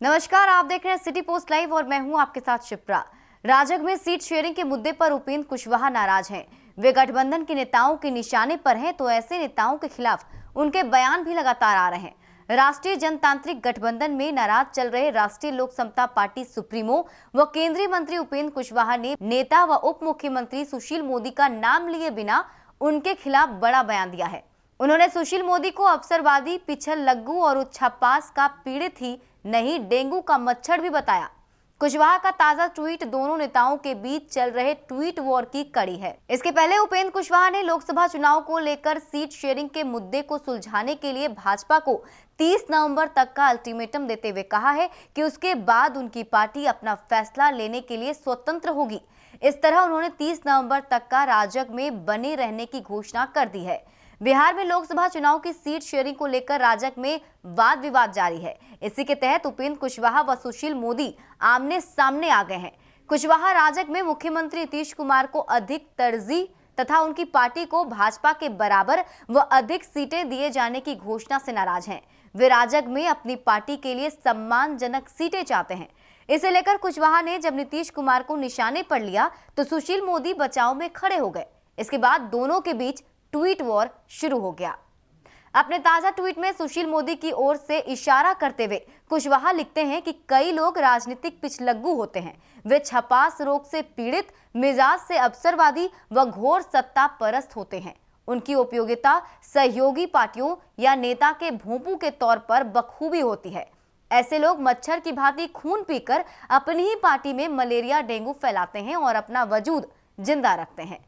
नमस्कार, आप देख रहे हैं सिटी पोस्ट लाइव और मैं हूं आपके साथ शिप्रा। राजग में सीट शेयरिंग के मुद्दे पर उपेंद्र कुशवाहा नाराज हैं। वे गठबंधन के नेताओं के निशाने पर हैं, तो ऐसे नेताओं के खिलाफ उनके बयान भी लगातार आ रहे हैं। राष्ट्रीय जनतांत्रिक गठबंधन में नाराज चल रहे राष्ट्रीय लोक समता पार्टी सुप्रीमो व केंद्रीय मंत्री उपेंद्र कुशवाहा ने नेता व उप मुख्यमंत्री सुशील मोदी का नाम लिए बिना उनके खिलाफ बड़ा बयान दिया है। उन्होंने सुशील मोदी को अवसरवादी, पिछल लग्गू और उच्छापास का पीड़ित ही नहीं, डेंगू का मच्छर भी बताया। कुशवाहा का ताजा ट्वीट दोनों नेताओं के बीच चल रहे ट्वीट वॉर की कड़ी है। इसके पहले उपेंद्र कुशवाहा ने लोकसभा चुनाव को लेकर सीट शेयरिंग के मुद्दे को सुलझाने के लिए भाजपा को 30 नवंबर तक का अल्टीमेटम देते हुए कहा है कि उसके बाद उनकी पार्टी अपना फैसला लेने के लिए स्वतंत्र होगी। इस तरह उन्होंने 30 नवंबर तक का राजग में बने रहने की घोषणा कर दी है। बिहार में लोकसभा चुनाव की सीट शेयरिंग को लेकर राजग में वाद विवाद जारी है। इसी के तहत उपेंद्र कुशवाहा व सुशील मोदी आमने सामने आ गए हैं। कुशवाहा राजग में मुख्यमंत्री नीतीश कुमार को अधिक तरजीह तथा उनकी पार्टी को भाजपा के बराबर व अधिक सीटें दिए जाने की घोषणा से नाराज हैं। वे राजग में अपनी पार्टी के लिए सम्मानजनक सीटें चाहते हैं। इसे लेकर कुशवाहा ने जब नीतीश कुमार को निशाने पर लिया तो सुशील मोदी बचाव में खड़े हो गए। इसके बाद दोनों के बीच ट्वीट वॉर शुरू हो गया। अपने ताजा ट्वीट में सुशील मोदी की ओर से इशारा करते हुए कुशवाहा लिखते हैं कि कई लोग राजनीतिक पिछलग्गू होते हैं। वे छपास रोग से पीड़ित, मिजाज से अवसरवादी व घोर सत्ता परस्त होते हैं। उनकी उपयोगिता सहयोगी पार्टियों या नेता के भोंपू के तौर पर बखूबी होती है। ऐसे लोग मच्छर की भांति खून पीकर अपनी ही पार्टी में मलेरिया, डेंगू फैलाते हैं और अपना वजूद जिंदा रखते हैं।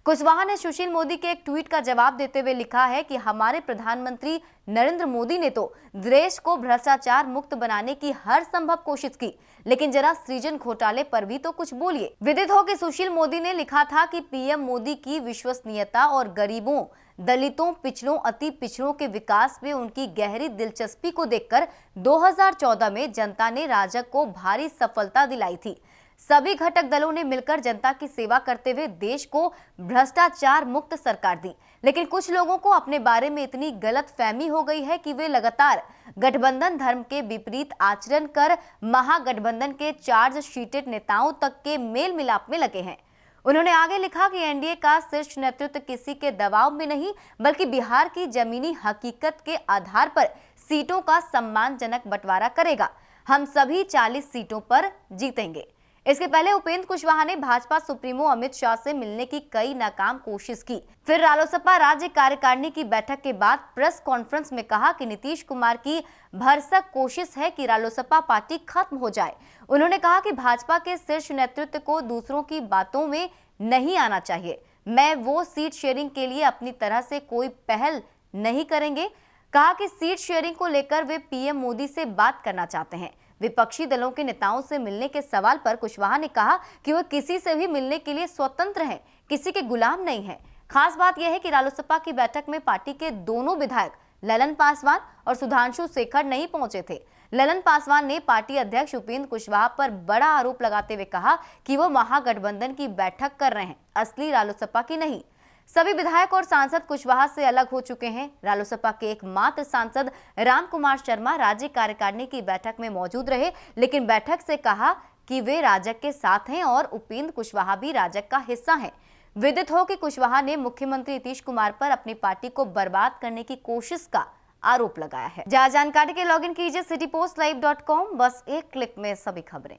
कुशवाहा ने सुशील मोदी के एक ट्वीट का जवाब देते हुए लिखा है कि हमारे प्रधानमंत्री नरेंद्र मोदी ने तो देश को भ्रष्टाचार मुक्त बनाने की हर संभव कोशिश की, लेकिन जरा सृजन घोटाले पर भी तो कुछ बोलिए। विदित हो कि सुशील मोदी ने लिखा था कि पीएम मोदी की विश्वसनीयता और गरीबों, दलितों, पिछड़ों, अति पिछड़ों के विकास में उनकी गहरी दिलचस्पी को देखकर 2014 में जनता ने राजग को भारी सफलता दिलाई थी। सभी घटक दलों ने मिलकर जनता की सेवा करते हुए देश को भ्रष्टाचार मुक्त सरकार दी। लेकिन कुछ लोगों को अपने बारे में इतनी गलतफहमी हो गई है कि वे लगातार गठबंधन धर्म के विपरीत आचरण कर महागठबंधन के चार्जशीटेड नेताओं तक के मेल मिलाप में लगे हैं। उन्होंने आगे लिखा कि एनडीए का शीर्ष नेतृत्व किसी के दबाव में नहीं, बल्कि बिहार की जमीनी हकीकत के आधार पर सीटों का सम्मानजनक बंटवारा करेगा। हम सभी 40 सीटों पर जीतेंगे। इसके पहले उपेंद्र कुशवाहा ने भाजपा सुप्रीमो अमित शाह से मिलने की कई नाकाम कोशिश की। फिर रालोसपा राज्य कार्यकारिणी की बैठक के बाद प्रेस कॉन्फ्रेंस में कहा कि नीतीश कुमार की भरसक कोशिश है कि रालोसपा पार्टी खत्म हो जाए। उन्होंने कहा कि भाजपा के शीर्ष नेतृत्व को दूसरों की बातों में नहीं आना चाहिए। मैं वो सीट शेयरिंग के लिए अपनी तरह से कोई पहल नहीं करेंगे। कहा कि सीट शेयरिंग को लेकर वे पीएम मोदी से बात करना चाहते हैं। विपक्षी दलों के नेताओं से मिलने के सवाल पर कुशवाहा ने कहा कि वो किसी से भी मिलने के लिए स्वतंत्र हैं, किसी के गुलाम नहीं हैं। खास बात यह है कि रालोसपा की बैठक में पार्टी के दोनों विधायक ललन पासवान और सुधांशु शेखर नहीं पहुंचे थे। ललन पासवान ने पार्टी अध्यक्ष उपेंद्र कुशवाहा पर बड़ा आरोप लगाते हुए कहा कि वो महागठबंधन की बैठक कर रहे हैं, असली रालोसपा की नहीं। सभी विधायक और सांसद कुशवाहा से अलग हो चुके हैं। रालोसपा के एकमात्र सांसद राम कुमार शर्मा राज्य कार्यकारिणी की बैठक में मौजूद रहे, लेकिन बैठक से कहा कि वे राजग के साथ हैं और उपेंद्र कुशवाहा भी राजग का हिस्सा हैं। विदित हो कि कुशवाहा ने मुख्यमंत्री नीतीश कुमार पर अपनी पार्टी को बर्बाद करने की कोशिश का आरोप लगाया है। ज्यादा जानकारी के लॉगिन कीजिए citypostlive.com। बस एक क्लिक में सभी खबरें।